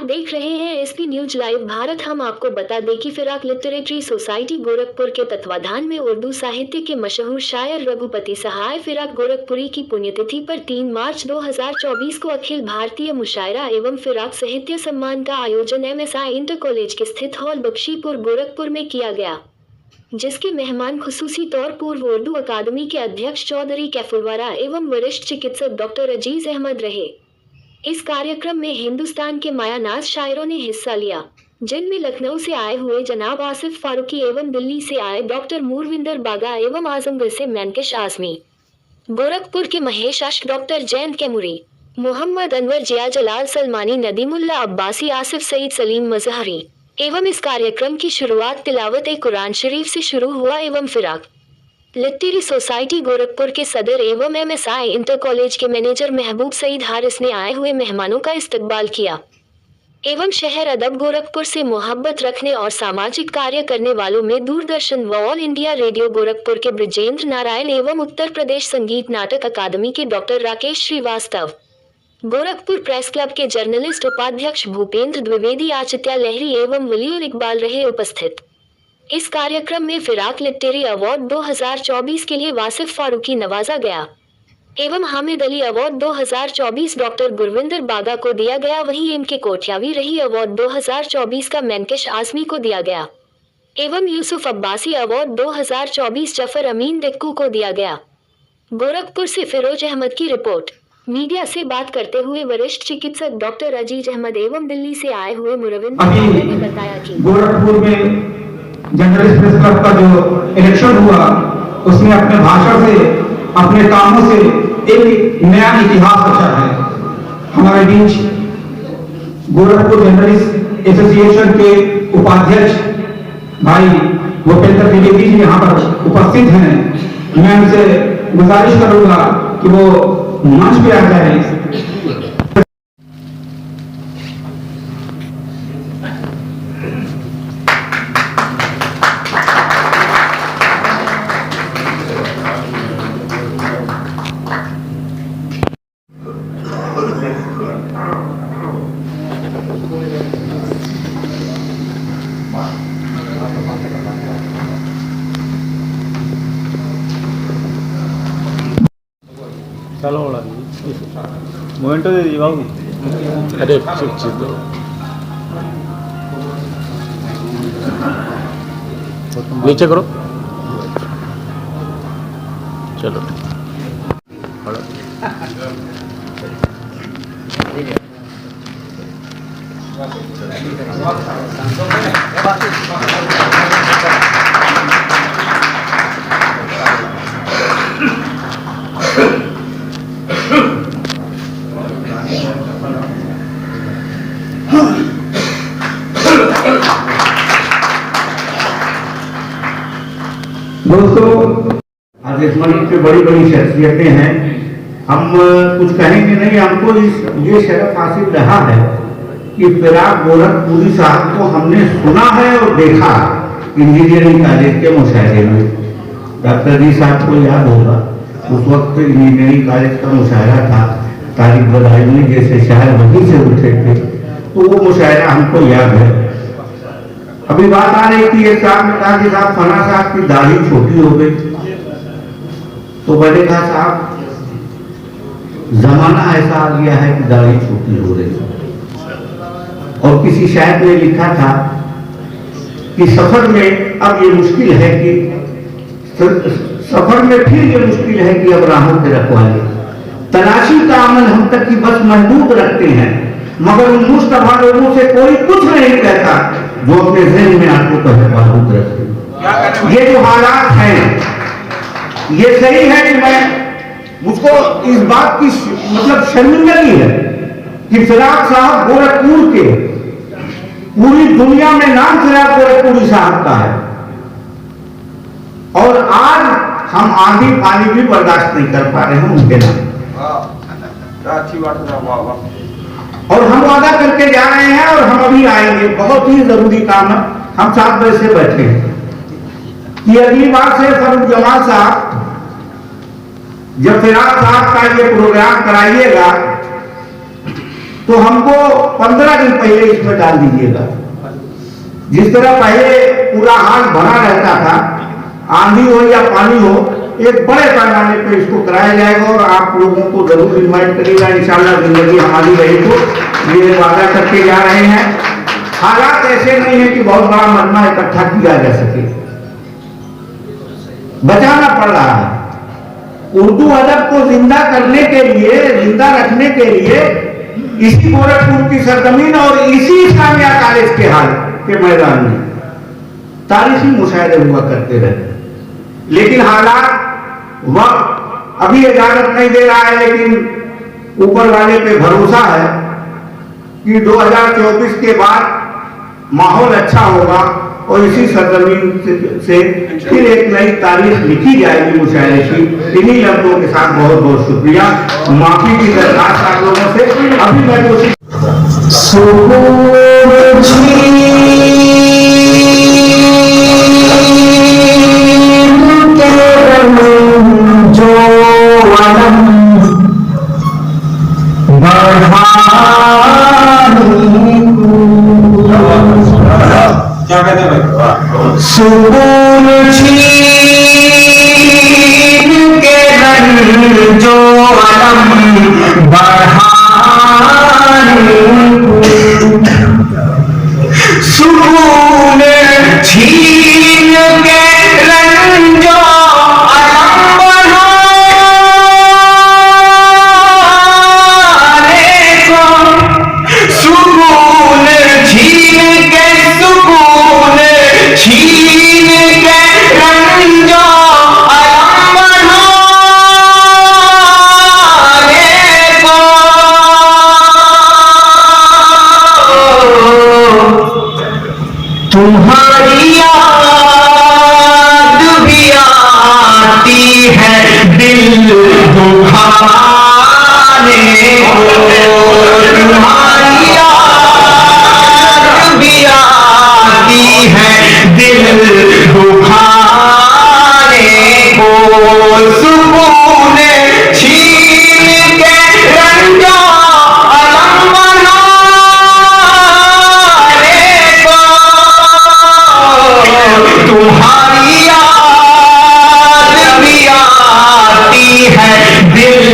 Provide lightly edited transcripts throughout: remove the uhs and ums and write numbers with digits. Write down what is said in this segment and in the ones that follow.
देख रहे हैं एसपी न्यूज लाइव भारत। हम आपको बता दें कि फिराक लिटरेरी सोसाइटी गोरखपुर के तत्वाधान में उर्दू साहित्य के मशहूर शायर रघुपति सहाय फिराक गोरखपुरी की पुण्यतिथि पर 3 मार्च 2024 को अखिल भारतीय मुशायरा एवं फिराक साहित्य सम्मान का आयोजन MSI इंटर कॉलेज के स्थित हॉल बख्शीपुर गोरखपुर में किया गया, जिसके मेहमान खुसूसी तौर पूर्व उर्दू अकादमी के अध्यक्ष चौधरी कैफुलवारा एवं वरिष्ठ चिकित्सक डॉक्टर अजीज अहमद रहे। इस कार्यक्रम में हिंदुस्तान के मायानाज शायरों ने हिस्सा लिया, जिनमें लखनऊ से आए हुए जनाब आसिफ फारूकी एवं दिल्ली से आए डॉक्टर मूरविंदर बागा एवं आजमगढ़ से मैनकेश आजमी, गोरखपुर के महेश अश्क, डॉक्टर जयंत कैमूरी, मोहम्मद अनवर, जिया जलाल सलमानी, नदीमुल्ला अब्बासी, आसिफ सईद, सलीम मजहरी एवं इस कार्यक्रम की शुरुआत तिलावत कुरान शरीफ से शुरू हुआ एवं फिराक लिटरेरी सोसाइटी गोरखपुर के सदर एवं MSI इंटर कॉलेज के मैनेजर महबूब सईद हारिस ने आए हुए मेहमानों का इस्तकबाल किया एवं शहर अदब गोरखपुर से मोहब्बत रखने और सामाजिक कार्य करने वालों में दूरदर्शन व ऑल इंडिया रेडियो गोरखपुर के ब्रजेंद्र नारायण एवं उत्तर प्रदेश संगीत नाटक अकादमी के doctor Rakesh Srivastava, Gorakhpur press club के जर्नलिस्ट उपाध्यक्ष भूपेंद्र द्विवेदी, आचित्या लहरी एवं वलीउल इकबाल रहे उपस्थित। इस कार्यक्रम में फिराक लिटरेरी अवार्ड 2024 के लिए वासिफ फारूकी नवाजा गया एवं हामिद अली अवार्ड 2024 डॉक्टर गुरविंदर बागा को दिया गया। वहीं MK कोठियावी रही अवार्ड 2024 का मैनकेश आजमी को दिया गया एवं यूसुफ अब्बासी अवार्ड 2024 जफर अमीन डिक्कू को दिया गया। गोरखपुर से फिरोज अहमद की रिपोर्ट। मीडिया से बात करते हुए वरिष्ठ चिकित्सक डॉक्टर अजीज अहमद एवं दिल्ली से आए हुए मुरविंदर बागा ने बताया कि गोरखपुर में जर्नलिस्ट प्रेस क्लब का जो इलेक्शन हुआ उसमें अपने भाषण से, अपने कामों से एक नया इतिहास रचा है। हमारे बीच गोरखपुर जर्नलिस्ट एसोसिएशन के उपाध्यक्ष भाई भूपेंद्र द्विवेदी जी यहाँ पर उपस्थित हैं। मैं उनसे गुजारिश करूंगा कि वो मंच पे आ जाए। चलो मोमेंटो दे दी बाबू। अरे दो नीचे करो। चलो दोस्तों, आज इस मंच पे बड़ी बड़ी शख्सियतें हैं। हम कुछ कहेंगे नहीं, हमको ये शरफ हासिल रहा है कि फिराक गोरखपुरी साहब को हमने सुना है और देखा इंजीनियरिंग कॉलेज के मुशायरे में। डॉक्टर जी साहब को याद होगा, उस वक्त इंजीनियरिंग कॉलेज का मुशायरा था, तारिक बदायूनी जैसे शायर वहीं से उठे थे, तो वो मुशायरा हमको याद है। अभी बात आ रही थी, एक साहब ने कहा कि साहब फना साहब की दाढ़ी छोटी हो गई, तो मैंने कहा साहब जमाना ऐसा आ गया है कि दाढ़ी छोटी हो रही है। और किसी शायर ने लिखा था कि सफर में अब ये मुश्किल है कि सफर में फिर ये मुश्किल है कि अब राहों पे रखवाले तलाशी का अमल हम तक की बस महदूद रखते हैं, मगर उन मुस्तफा लोगों से कोई कुछ नहीं कहता जो अपने ज़हन में आपको कहे महदूद रखते। ये जो हालात हैं, ये सही है कि मैं मुझको इस बात की मतलब शर्मिंदगी है कि फिराक साहब गोरखपुर के पूरी दुनिया में नाम फिराक गोरखपुरी साहब का है, और आज हम आंधी पानी भी बर्दाश्त नहीं कर पा रहे हैं उनके नाम। अच्छी बात है। और हम वादा करके जा रहे हैं और हम अभी आएंगे, बहुत ही जरूरी काम है। हम 7 बजे से बैठे हैं कि अगली बार से फरूक जमाल साहब जब फिराक साहब का ये प्रोग्राम कराइएगा तो हमको 15 दिन पहले इसमें डाल दीजिएगा। जिस तरह पहले पूरा हाथ भरा रहता था, आंधी हो या पानी हो, एक बड़े पैमाने पे इसको कराया जाएगा और आप लोगों को जरूर इन्वाइट करेगा। इंशाल्लाह जिंदगी हमारी रही तो ये वादा करके जा रहे हैं। हालात ऐसे नहीं है कि बहुत बड़ा मजमा इकट्ठा किया जा सके, बचाना पड़ रहा है। उर्दू अदब को जिंदा करने के लिए, जिंदा रखने के लिए इसी गोरखपुर की सरजमीन और इसी इस्लामिया कॉलेज के हाल के मैदान में तारीखी मुशाहिदे हुआ करते रहे। लेकिन हालात वक्त अभी इजाजत नहीं दे रहा है, लेकिन ऊपर वाले पे भरोसा है कि 2024 के बाद माहौल अच्छा होगा और इसी सरजमीन से फिर एक नई तारीख लिखी जाएगी मुशायरे की। इन्हीं लफ्जों के साथ बहुत बहुत शुक्रिया, माफी की दरखास्त आप लोगों से। अभी मैं कोशिश क्या कहते हैं भाई? सुकून छीन के रंजो अलम बढ़ाने सुकून छीन के रंजो अलम बढ़ाने को सुकून छीन के छीन के रंजो अलम बढ़ाने को तुम्हारी याद भी आती है दिल दुखाने को, तुम्हारी याद भी आती है दिल दुखाने को, सुकून छीन के रंजो अलम बनाने को, तुम्हारी याद भी आती है दिल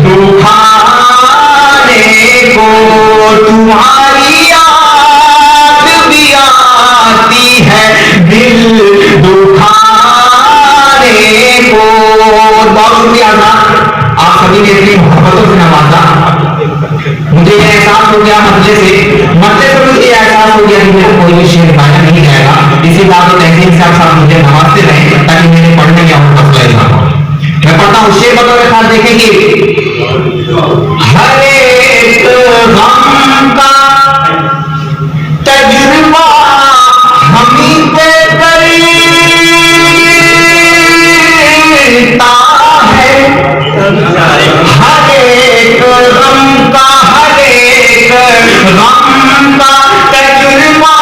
दुखाने को, तुम्हारी याद भी आती है दिल दुखाने को। बहुत शुक्रिया आप सभी ने इतनी मोहब्बतों से नवाजा। मुझे एहसास हो गया मरने से मुझे एहसास हो गया कि मेरे कोई भी शेर गाना नहीं जाएगा। इसी बात को तहसील साहब मुझे नवाजते रहे ताकि मेरे पढ़ने में और मसला ना हो। मैं पढ़ता हूँ शेर बतौर खास देखेंगे। हर एक गम का तजुर्बा हमी पे करता है, हर एक गम का, हर एक गम का तजुर्बा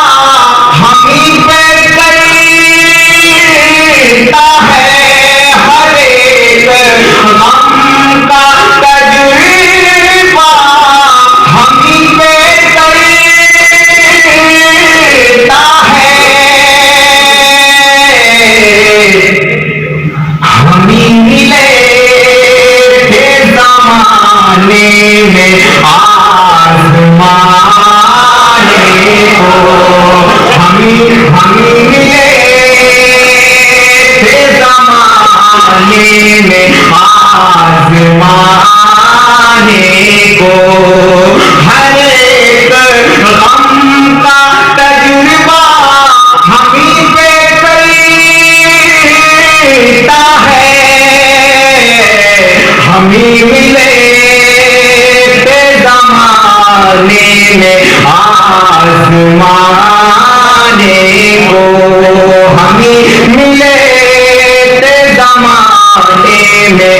हमी पे करता है, हर एक गम का तजुर्बा हमी पे करता है। हमी मिले थे ज़माने में आज़माने को, हमी मिले थे ज़माने में आज़माने को, हर एक गम का तजुर्बा हमी पे करता है, हमी मिले थे ज़माने में आज़माने को, हमी मिले थे ज़माने में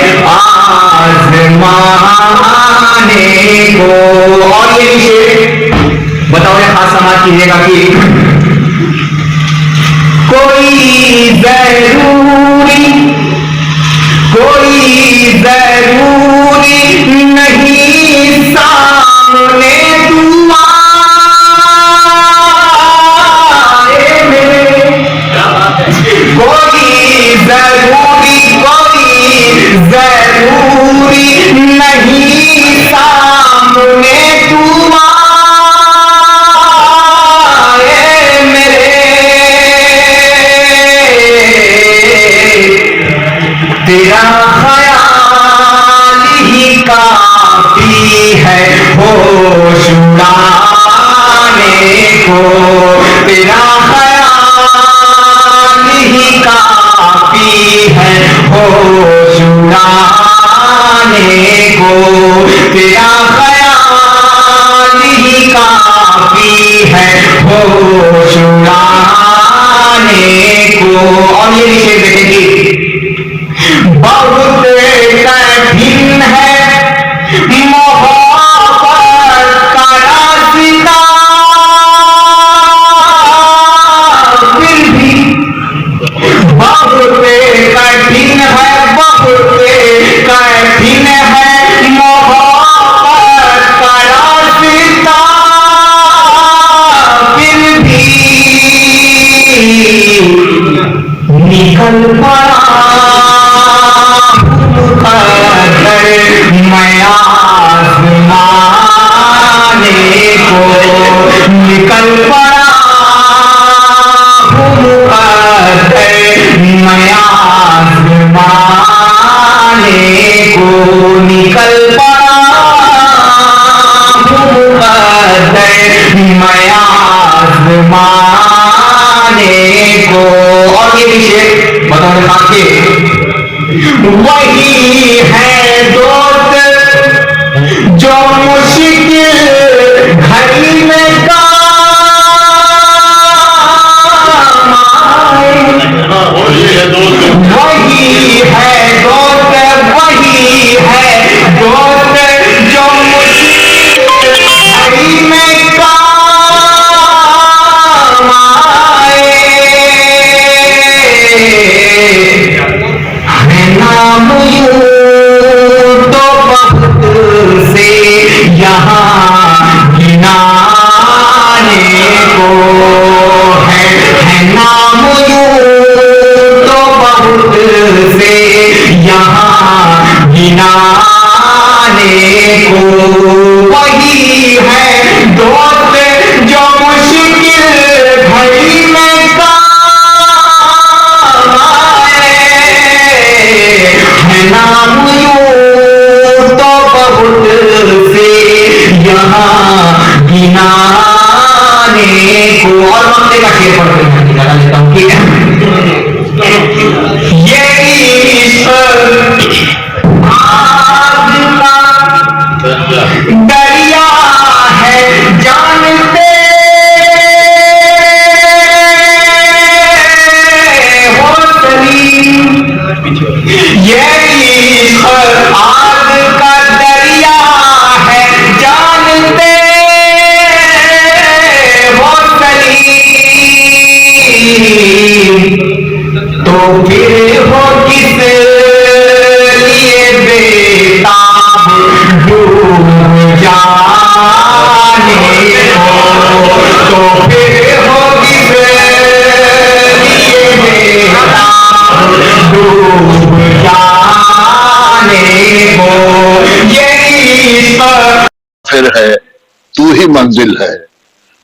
आज़माने को। और ये शेर बताओ खास समाज कीजिएगा कि कोई जरूरी नहीं सामने है होश उड़ाने को, तेरा ख्याल ही काफी है होश उड़ाने को, तेरा ख्याल ही काफी है होश उड़ाने को। और ये विषय देखेंगे, बहुत कठिन है मोहब्बत का रास्ता, फिर भी बहुत कठिन है, बहुत कठिन है मोहब्बत का रास्ता, फिर भी निकल पड़ा मैं आज़माने को, निकल पड़ा मैं आज़माने को, निकल पड़ा मैं आज़माने को। और ये विषय बताओ आपके, वही है दोस्त जो मुश्किल घड़ी में काम आए, वही है दोस्त, वही है दोस्त जो मुश्किल घड़ी में काम आए। नाम यूं तो बहुत से यहाँ गिनाने को है नाम यूं तो बहुत से यहाँ गिनाने को, वही है दोस्त जो मुश्किल घड़ी में काम आए, नाम यूं तो बहुत से यहाँ गिनाने को। और मक्ते का शेर पढ़ कर निकाला लेता हूँ, ठीक है। ये इश्क आग का दरिया है जानते हो सलीम, ये आग का दरिया है जानते हो सलीम, तो फिर हो किस लिए बेताब डूब जाने को, तो फिर हो किस लिए बेताब डूब जाने को। ये फिर है तू ही मंजिल है,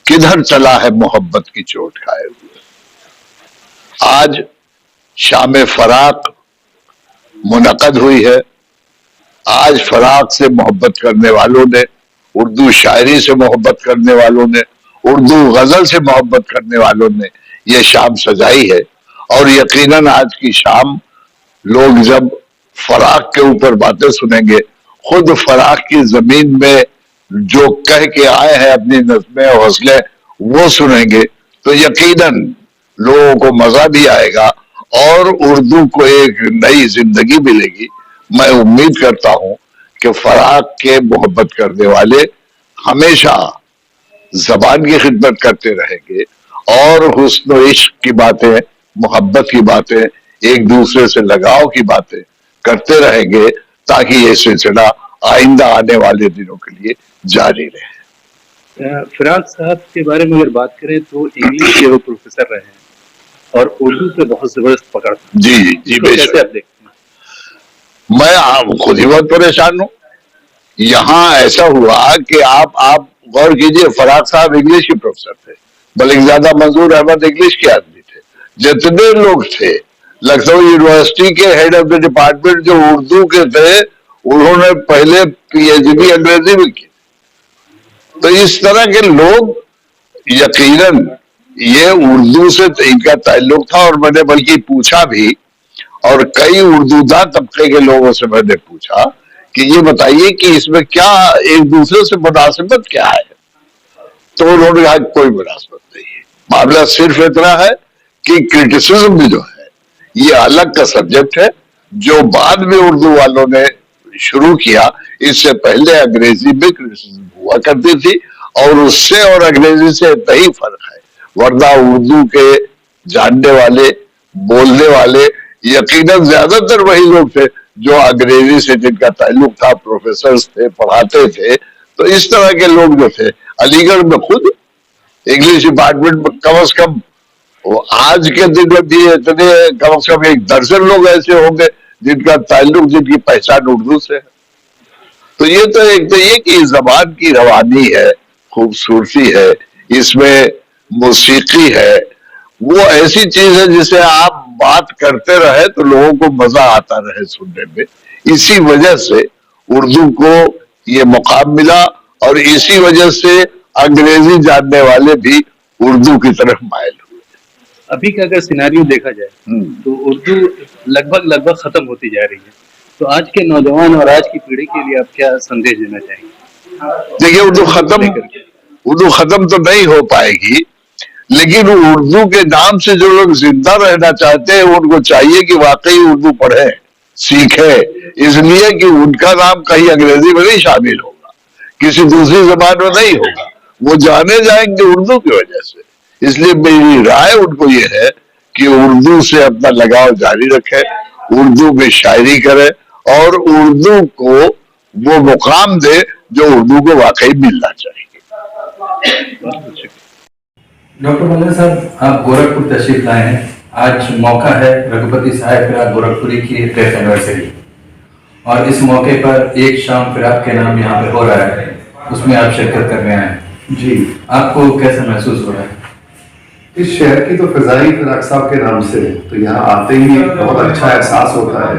किधर चला है मोहब्बत की चोट खाए हुए। आज शाम फराक मुनक़द हुई है। आज फराक से मोहब्बत करने वालों ने, उर्दू शायरी से मोहब्बत करने वालों ने, उर्दू गजल से मोहब्बत करने वालों ने यह शाम सजाई है। और यकीनन आज की शाम लोग जब फराक के ऊपर बातें सुनेंगे, खुद फराक की जमीन में जो कह के आए हैं अपनी नज़्में और हौसले वो सुनेंगे, तो यकीनन लोगों को मजा भी आएगा और उर्दू को एक नई जिंदगी मिलेगी। मैं उम्मीद करता हूं कि फराक के मोहब्बत करने वाले हमेशा जबान की खिदमत करते रहेंगे और हुस्न व इश्क की बातें, मोहब्बत की बातें, एक दूसरे से लगाव की बातें करते रहेंगे, ताकि ये सिलसिला आइंदा आने वाले दिनों के लिए जारी रहे। फिराक साहब के बारे में अगर बात करें तो इंग्लिश के वो प्रोफेसर रहे हैं और उर्दू पे बहुत जबरदस्त पकड़। जी जी कैसे आप देखते हैं? मैं खुद ही बहुत परेशान हूँ। यहाँ ऐसा हुआ कि आप गौर कीजिए, फराक साहब इंग्लिश के प्रोफेसर थे, बल्कि ज्यादा मंजूर अहमद इंग्लिश के आदमी थे। जितने लोग थे लखनऊ यूनिवर्सिटी के हेड ऑफ द डिपार्टमेंट जो उर्दू के थे, उन्होंने पहले पीएचडी अंग्रेजी में की, तो इस तरह के लोग यकीनन ये उर्दू से इनका ताल्लुक था। और मैंने बल्कि पूछा भी, और कई उर्दूदा तबके के लोगों से मैंने पूछा कि ये बताइए कि इसमें क्या एक दूसरे से मुनासिबत क्या है, तो उन्होंने कहा कोई मुनासिबत नहीं है। मामला सिर्फ इतना है कि क्रिटिसिज्म भी जो है ये अलग का सब्जेक्ट है, जो बाद में उर्दू वालों ने शुरू किया। इससे पहले अंग्रेजी में क्रिटिसिज्म हुआ करती थी, और उससे और अंग्रेजी से इतना ही फर्क है। वरना उर्दू के जानने वाले, बोलने वाले यकीनन ज्यादातर वही लोग थे जो अंग्रेजी से जिनका ताल्लुक था, प्रोफेसर थे, पढ़ाते थे। तो इस तरह के लोग जो थे, अलीगढ़ में खुद इंग्लिश डिपार्टमेंट में कम से कम आज के दिन में भी इतने कम से कम 1 दर्जन लोग ऐसे होंगे जिनका ताल्लुक, जिनकी पहचान उर्दू से है। तो ये तो एक तो ये कि जबान की रवानी है, खूबसूरती है, इसमें मौसीकी है, वो ऐसी चीज है जिसे आप बात करते रहे तो लोगों को मजा आता रहे सुनने में। इसी वजह से उर्दू को ये मुकाम मिला, और इसी वजह से अंग्रेजी जानने वाले भी उर्दू की तरफ मायल हुए। अभी का अगर सिनेरियो देखा जाए तो उर्दू लगभग खत्म होती जा रही है। तो आज के नौजवान और आज की पीढ़ी के लिए आप क्या संदेश देना चाहेंगे? देखिए, उर्दू खत्म तो नहीं हो पाएगी, लेकिन उर्दू के नाम से जो लोग जिंदा रहना चाहते हैं उनको चाहिए कि वाकई उर्दू पढ़े, सीखे, इसलिए कि उनका नाम कहीं अंग्रेजी में नहीं शामिल होगा, किसी दूसरी जबान में नहीं होगा, वो जाने जाएंगे उर्दू की वजह से। इसलिए मेरी राय उनको ये है कि उर्दू से अपना लगाव जारी रखे, उर्दू में शायरी करे, और उर्दू को वो मुकाम दे जो उर्दू को वाकई मिलना चाहिए। डॉक्टर मल्लिक साहब, आप गोरखपुर तशरीफ लाए हैं। आज मौका है रघुपति साहब फिराक गोरखपुरी की डेथ एनिवर्सरी, और इस मौके पर एक शाम फिराक के नाम यहाँ पे हो रहा है, उसमें आप शिरकत करने आए हैं। जी, आपको कैसा महसूस हो रहा है? इस शहर की तो फिजाई फिराक साहब के नाम से, तो यहाँ आते ही बहुत अच्छा एहसास होता है।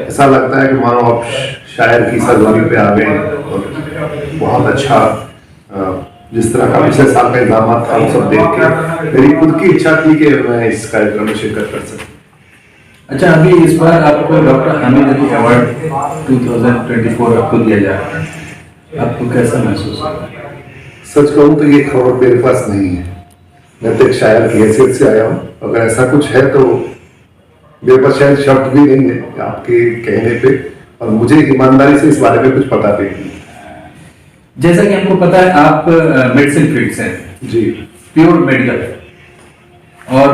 ऐसा लगता है कि मानो आप शायर की सरजमी पे आ गए, और बहुत अच्छा जिस तरह का पिछले साल का इंतजाम था वो सब देख के मेरी खुद की इच्छा थी कि मैं इस कार्यक्रम में शिरकत कर सकूं। अच्छा, अभी इस बार आपको डॉक्टर हामिद अली अवार्ड 2024 आपको दिया जा रहा है, आपको कैसा महसूस हो रहा है? सच कहूं तो ये खबर मेरे पास नहीं है। मैं तो एक शायर की हैसियत से आया हूँ। अगर ऐसा कुछ है तो मेरे पास शायद शब्द भी नहीं है आपके कहने पे, और मुझे ईमानदारी से इस बारे में कुछ पता भी नहीं। जैसा कि हमको पता है आप मेडिसिन फील्ड से हैं जी, प्योर मेडिकल, और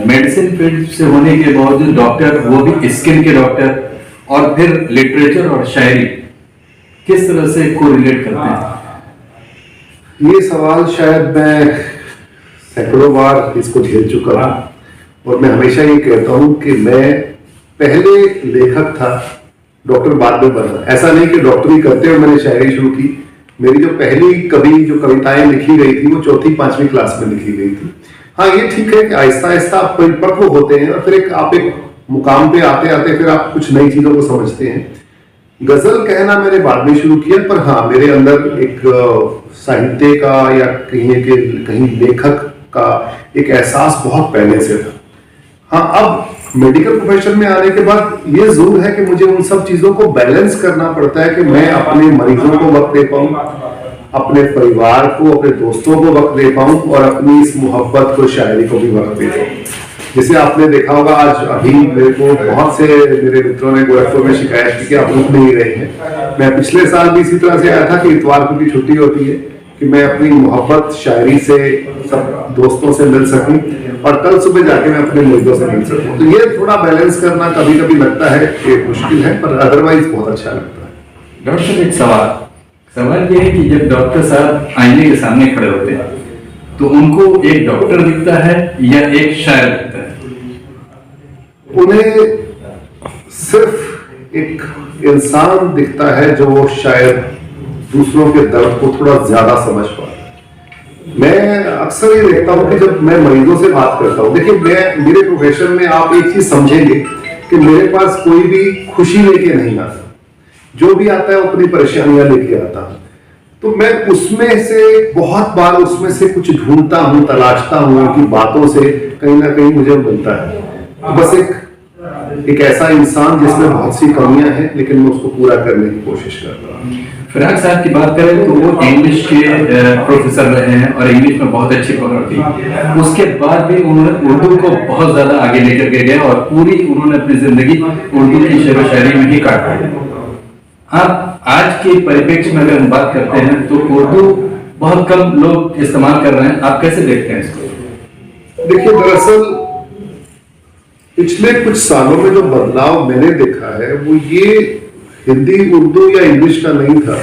मेडिसिन फील्ड से होने के बावजूद डॉक्टर, वो भी स्किन के डॉक्टर, और फिर लिटरेचर और शायरी किस तरह से कोरिलेट करते हैं? ये सवाल शायद मैं सैकड़ों बार इसको झेल चुका हूँ, और मैं हमेशा ये कहता हूँ कि मैं पहले लेखक था, डॉक्टर बाद में बना। ऐसा नहीं कि डॉक्टरी करते हुए मैंने शायरी शुरू की। मेरी जो पहली जो कविताएं लिखी गई थी वो 4th-5वीं क्लास में लिखी गई थी। हाँ, ये ठीक है कि आहिस्ता आहिस्ता आप परिपक्व होते हैं, और फिर आप एक मुकाम पे आते आते फिर आप कुछ नई चीजों को समझते हैं। गजल कहना मैंने बाद में शुरू किया, पर हाँ, मेरे अंदर एक साहित्य का या कहीं लेखक का एक एहसास बहुत पहले से था। हाँ, अब मेडिकल प्रोफेशन में आने के बाद ये जरूर है कि मुझे उन सब चीजों को बैलेंस करना पड़ता है कि मैं अपने मरीजों को वक्त दे पाऊं, अपने परिवार को, अपने दोस्तों को वक्त दे पाऊं, और अपनी इस मोहब्बत को, शायरी को भी वक्त दे पाऊं। जैसे आपने देखा होगा, आज अभी मेरे को बहुत से मेरे मित्रों ने गोरखपुर में शिकायत की कि आप रुक नहीं रहे हैं। मैं पिछले साल भी इसी तरह से आया था कि इतवार को भी छुट्टी होती है कि मैं अपनी मोहब्बत शायरी से सब दोस्तों से मिल सकूं, और कल सुबह जाके मैं अपने मरीजों से मिल सकूं। तो ये थोड़ा बैलेंस करना कभी कभी लगता है कि मुश्किल है, पर अदरवाइज बहुत अच्छा लगता है। डॉक्टर साहब, एक सवाल ये है कि जब डॉक्टर साहब आईने के सामने खड़े होते हैं तो उनको एक डॉक्टर दिखता है या एक शायर दिखता है? उन्हें सिर्फ एक इंसान दिखता है जो शायद दूसरों के दर्द को थोड़ा ज्यादा समझ पाता है। मैं अक्सर ये देखता हूँ कि जब मैं मरीजों से बात करता हूँ, देखिए मेरे प्रोफेशन में आप एक चीज समझेंगे कि मेरे पास कोई भी खुशी लेके नहीं आता। जो भी आता है वो अपनी परेशानियां लेके आता है। तो मैं उसमें से बहुत बार उसमें से कुछ ढूंढता हूँ, तलाशता हूँ, उनकी बातों से कहीं ना कहीं मुझे मिलता है। तो बस एक ऐसा इंसान जिसमें बहुत सी कमियां हैं, लेकिन मैं उसको पूरा करने की कोशिश करता हूँ। फिराक साहब की बात करें तो वो इंग्लिश के प्रोफेसर रहे हैं और इंग्लिश में बहुत अच्छी पकड़ थी। उसके बाद भी उन्होंने उर्दू को बहुत ज्यादा आगे लेकर के गए और पूरी उन्होंने अपनी जिंदगी उर्दू की शेर व शायरी में ही काट दी। आप आज के परिप्रेक्ष्य में अगर हम बात करते हैं तो उर्दू बहुत कम लोग इस्तेमाल कर रहे हैं, आप कैसे देखते हैं इसको? देखिए, दरअसल पिछले कुछ सालों में जो बदलाव मैंने देखा है वो ये हिंदी, उर्दू या इंग्लिश का नहीं था।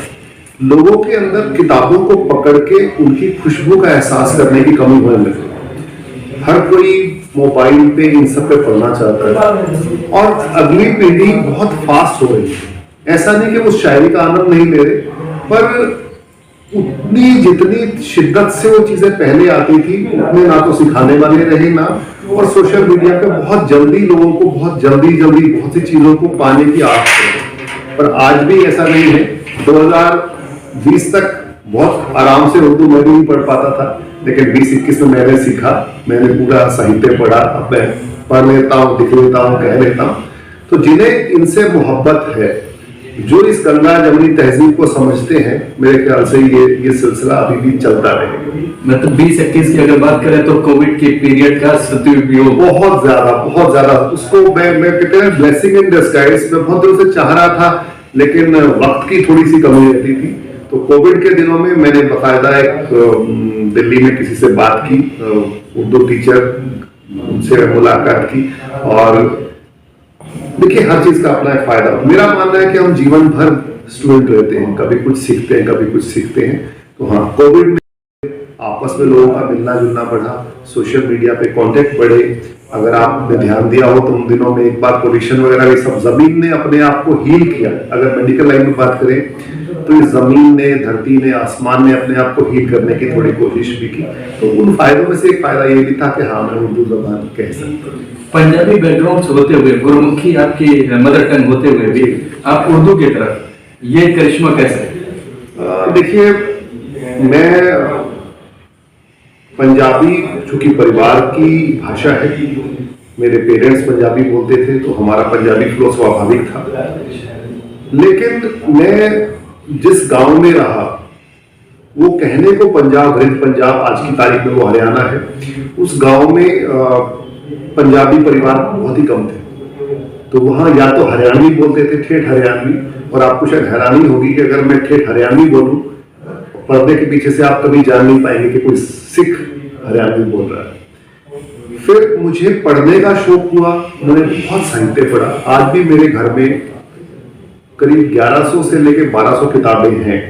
लोगों के अंदर किताबों को पकड़ के उनकी खुशबू का एहसास करने की कमी होने लगी। हर कोई मोबाइल पे इन सब पे पढ़ना चाहता है और अगली पीढ़ी बहुत फास्ट हो रही है। ऐसा नहीं कि वो शायरी का आनंद नहीं ले रहे, पर उतनी जितनी शिद्दत से वो चीजें पहले आती थी उतने ना तो सिखाने वाले रहे ना, और सोशल मीडिया पे बहुत जल्दी लोगों को बहुत जल्दी बहुत सी चीजों को पाने की आस है। पर आज भी ऐसा नहीं है। 2020 तक बहुत आराम से उर्दू मैं भी नहीं पढ़ पाता था, लेकिन 2021 में मैंने सीखा, मैंने पूरा साहित्य पढ़ा, अब मैं पढ़ लेता हूँ, लिख लेता हूँ, कह लेता हूँ। तो जिन्हें इनसे मोहब्बत है, जो इस गंगा जमुनी तहजीब को समझते हैं, मेरे ख्याल से ये सिलसिला अभी भी चलता रहेगा। मतलब 2021 की अगर बात करें तो कोविड के पीरियड का सदुपयोग बहुत ज्यादा उसको मैं कहते हैं ब्लेसिंग इन डिस्गाइज। मैं बहुत दिनों से चाह रहा था, लेकिन वक्त की थोड़ी सी कमी रहती थी। तो कोविड के दिनों में मैंने बाकायदा एक दिल्ली में किसी से बात की, उर्दू टीचर, उनसे मुलाकात की। और देखिए, हर चीज का अपना एक फायदा। मेरा मानना है कि हम जीवन भर स्टूडेंट रहते हैं, कभी कुछ सीखते हैं, कभी कुछ सीखते हैं। तो हाँ, कोविड में आपस में लोगों का मिलना जुलना बढ़ा, सोशल मीडिया पे कांटेक्ट बढ़े। अगर आपने ध्यान दिया हो तो उन दिनों में एक बार पोल्यूशन वगैरह ये सब जमीन ने अपने आप को हील किया। अगर मेडिकल लाइन में बात करें तो इस जमीन ने, धरती ने, आसमान ने अपने आप को हील करने की थोड़ी कोशिश भी की। तो उन फायदों में से एक फायदा ये भी था कि हाँ, मैं उर्दू जबान कह सकता हूँ। पंजाबी बैकग्राउंड से होते हुए, गुरुमुखी आपकी मदर टंग होते हुए भी आप उर्दू की तरफ, ये करिश्मा कैसे? देखिए, मैं पंजाबी चूंकि परिवार की भाषा है, मेरे पेरेंट्स पंजाबी बोलते थे तो हमारा पंजाबी फ्लो स्वाभाविक था। लेकिन मैं जिस गांव में रहा, वो कहने को पंजाब, ग्रेट पंजाब, आज की तारीख में वो हरियाणा है, उस गांव में पंजाबी परिवार बहुत ही कम थे। तो वहां या तो हरियाणवी बोलते थे, ठेठ हरियाणवी। और आपको शायद हैरानी होगी कि अगर मैं ठेठ हरियाणवी बोलूं, पर्दे के पीछे से आप कभी जान नहीं पाएंगे कि कोई सिख हरियाणवी बोल रहा है। फिर मुझे पढ़ने का शौक हुआ, मैंने बहुत साहित्य पढ़ा। आज भी मेरे घर में करीब 1100 से लेकर 1200 किताबें हैं,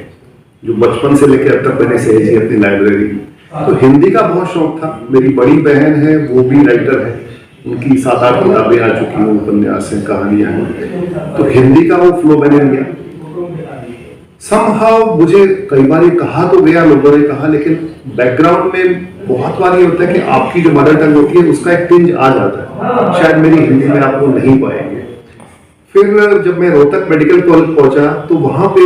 जो बचपन से लेकर अब तक मैंने सहेजी अपनी लाइब्रेरी में। तो हिंदी का बहुत शौक था। मेरी बड़ी बहन है, वो भी राइटर है, उनकी 7-8 किताबें आ चुकी हैं, उपन्यास हैं, कहानियां हैं। तो हिंदी का वो फ्लो मैंने लिया। समहाउ मुझे कई बार कहा तो गया, लोगों ने कहा, लेकिन बैकग्राउंड में बहुत बार ये होता है कि आपकी जो मदर टंग होती है उसका एक टिंज आ जाता है, शायद मेरी हिंदी में आप वो नहीं पाएंगे। फिर जब मैं रोहतक मेडिकल कॉलेज पहुंचा तो वहां पे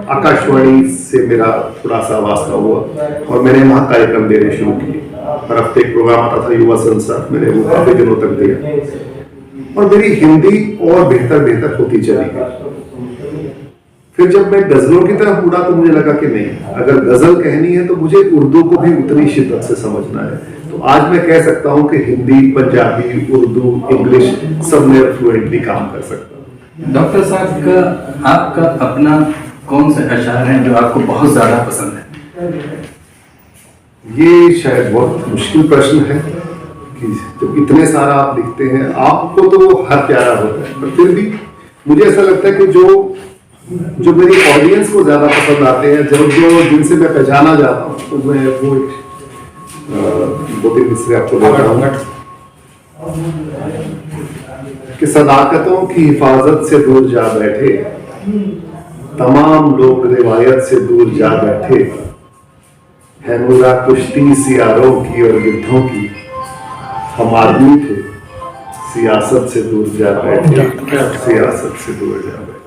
आकाशवाणी से मेरा थोड़ा सा वास्ता हुआ और मैंने वहां कार्यक्रम देने शुरू किए। हर हफ्ते एक प्रोग्राम आता था, युवा संसद, मैंने वो काफी दिनों तक दिया और मेरी हिंदी और बेहतर होती चली गई। फिर जब मैं गजलों की तरफ मुड़ा तो मुझे लगा कि नहीं, अगर गजल कहनी है तो मुझे उर्दू को भी उतनी शिद्दत से समझना है। तो आज मैं कह सकता हूं कि हिंदी, पंजाबी, उर्दू, इंग्लिश सब में फ्लुएंटली काम कर सकता हूं। डॉक्टर साहब का आपका अपना कौन से अशार हैं जो आपको बहुत ज्यादा पसंद है? ये शायद बहुत मुश्किल प्रश्न है कि जब इतने सारा आप लिखते हैं, आपको तो हर प्यारा होता है, पर फिर भी मुझे ऐसा लगता है कि जो मेरी ऑडियंस को ज्यादा पसंद आते हैं, जो जिनसे मैं पहचाना जाता हूँ, तो मैं वो 2-3 मिसरे आपको देता हूँ कि सदाकतों की हिफाजत से दूर जा बैठे, तमाम लोग रिवायत से दूर जा बैठे, है मुरा कुश्ती सियारों की और गिद्धों की, हम आदमी थे सियासत से दूर जा बैठे, सियासत से दूर जा बैठे।